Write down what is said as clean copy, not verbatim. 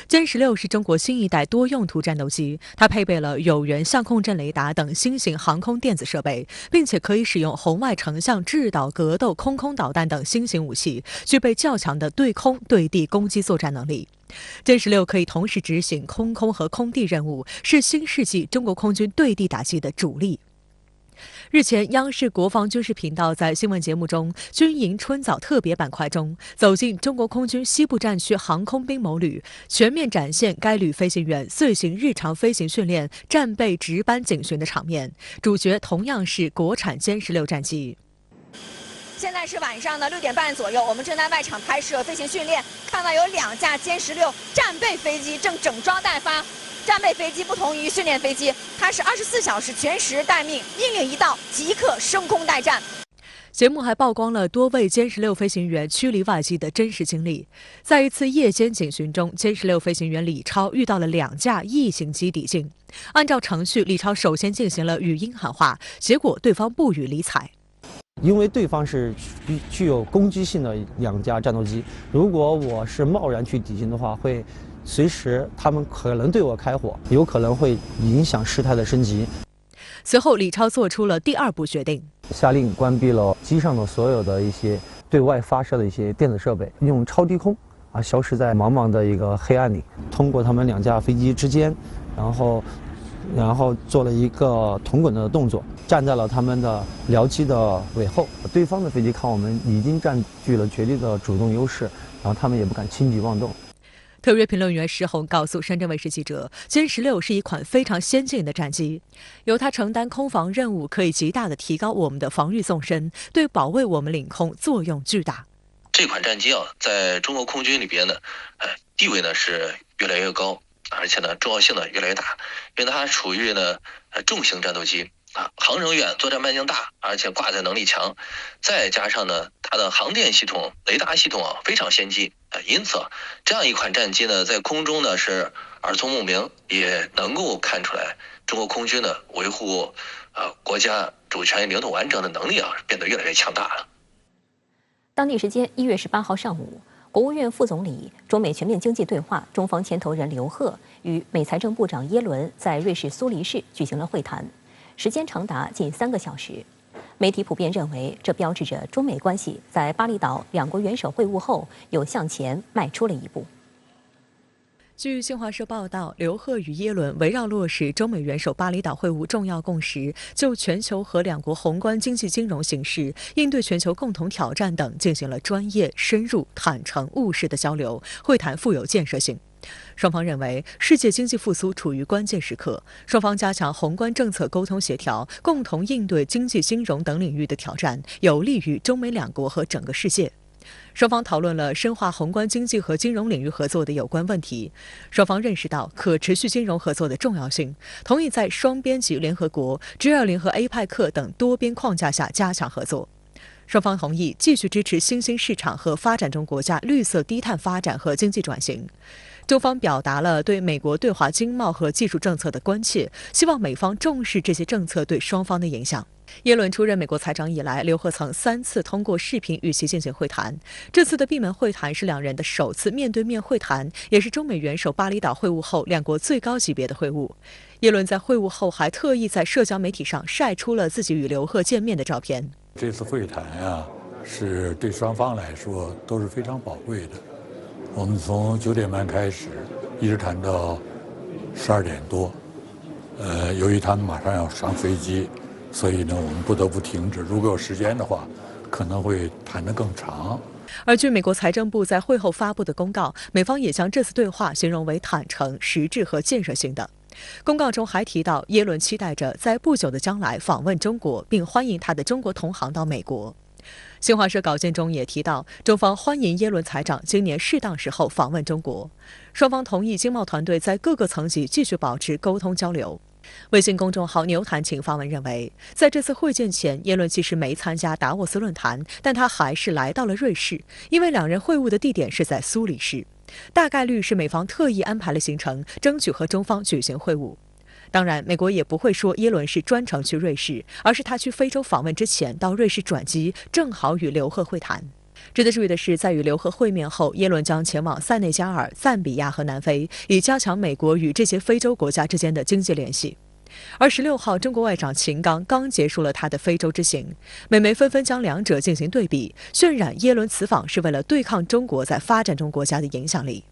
歼16是中国新一代多用途战斗机，它配备了有源相控阵雷达等新型航空电子设备，并且可以使用红外成像制导格斗空空导弹等新型武器，具备较强的对空对地攻击作战能力。歼16可以同时执行空空和空地任务，是新世纪中国空军对地打击的主力。日前，央视国防军事频道在新闻节目中《军营春早特别板块》中，走进中国空军西部战区航空兵某旅，全面展现该旅飞行员遂行日常飞行训练、战备值班警巡的场面。主角同样是国产歼16战机。现在是晚上的6点半左右，我们正在外场拍摄飞行训练，看到有2架歼16战备飞机正整装待发。战备飞机不同于训练飞机，它是24小时全时待命，命令一到即刻升空待战。节目还曝光了多位歼16飞行员驱离外机的真实经历。在一次夜间警巡中，歼16飞行员李超遇到了2架异形机抵近。按照程序，李超首先进行了语音喊话，结果对方不予理睬。因为对方是具有攻击性的2架战斗机，如果我是贸然去抵近的话，会随时他们可能对我开火，有可能会影响事态的升级。随后，李超做出了第2步决定，下令关闭了机上的所有的一些对外发射的一些电子设备，用超低空消失在茫茫的一个黑暗里，通过他们2架飞机之间，然后做了一个同滚的动作，站在了他们的僚机的尾后。对方的飞机看我们已经占据了绝对的主动优势，然后他们也不敢轻举妄动。特约评论员石红告诉深圳卫视记者，歼16是一款非常先进的战机，由它承担空防任务，可以极大的提高我们的防御纵深，对保卫我们领空作用巨大。这款战机在中国空军里边呢，地位呢是越来越高，而且呢重要性呢越来越大，因为它属于呢重型战斗机。航程远，作战半径大，而且挂载能力强，再加上呢，它的航电系统、雷达系统非常先进，因此这样一款战机呢，在空中呢是耳聪目明，也能够看出来中国空军呢维护国家主权领土完整的能力变得越来越强大了。当地时间1月18号上午，国务院副总理、中美全面经济对话中方牵头人刘鹤与美财政部长耶伦在瑞士苏黎世举行了会谈。时间长达近3个小时，媒体普遍认为，这标志着中美关系在巴厘岛2国元首会晤后又向前迈出了一步。据新华社报道，刘鹤与耶伦围绕落实中美元首巴厘岛会晤重要共识，就全球和2国宏观经济金融形势、应对全球共同挑战等进行了专业、深入、坦诚、务实的交流，会谈富有建设性。双方认为，世界经济复苏处于关键时刻，双方加强宏观政策沟通协调，共同应对经济金融等领域的挑战，有利于中美2国和整个世界。双方讨论了深化宏观经济和金融领域合作的有关问题。双方认识到可持续金融合作的重要性，同意在双边及联合国、G20和 APEC 等多边框架下加强合作。双方同意继续支持新兴市场和发展中国家绿色低碳发展和经济转型。中方表达了对美国对华经贸和技术政策的关切，希望美方重视这些政策对双方的影响。耶伦出任美国财长以来，刘鹤曾3次通过视频与其进行会谈。这次的闭门会谈是2人的首次面对面会谈，也是中美元首巴厘岛会晤后2国最高级别的会晤。耶伦在会晤后还特意在社交媒体上晒出了自己与刘鹤见面的照片。这次会谈是对双方来说都是非常宝贵的。我们从9点半开始，一直谈到12点多。由于他们马上要上飞机，所以呢，我们不得不停止。如果有时间的话，可能会谈得更长。而据美国财政部在会后发布的公告，美方也将这次对话形容为坦诚、实质和建设性的。公告中还提到，耶伦期待着在不久的将来访问中国，并欢迎他的中国同行到美国。新华社稿件中也提到，中方欢迎耶伦财长今年适当时候访问中国。双方同意经贸团队在各个层级继续保持沟通交流。微信公众号牛弹琴发文认为，在这次会见前，耶伦其实没参加达沃斯论坛，但他还是来到了瑞士，因为2人会晤的地点是在苏黎世，大概率是美方特意安排了行程，争取和中方举行会晤。当然，美国也不会说耶伦是专程去瑞士，而是他去非洲访问之前到瑞士转机，正好与刘鹤会谈。值得注意的是，在与刘鹤会面后，耶伦将前往塞内加尔、赞比亚和南非，以加强美国与这些非洲国家之间的经济联系。而16号，中国外长秦刚刚结束了他的非洲之行，美媒纷纷将两者进行对比，渲染耶伦此访是为了对抗中国在发展中国家的影响力。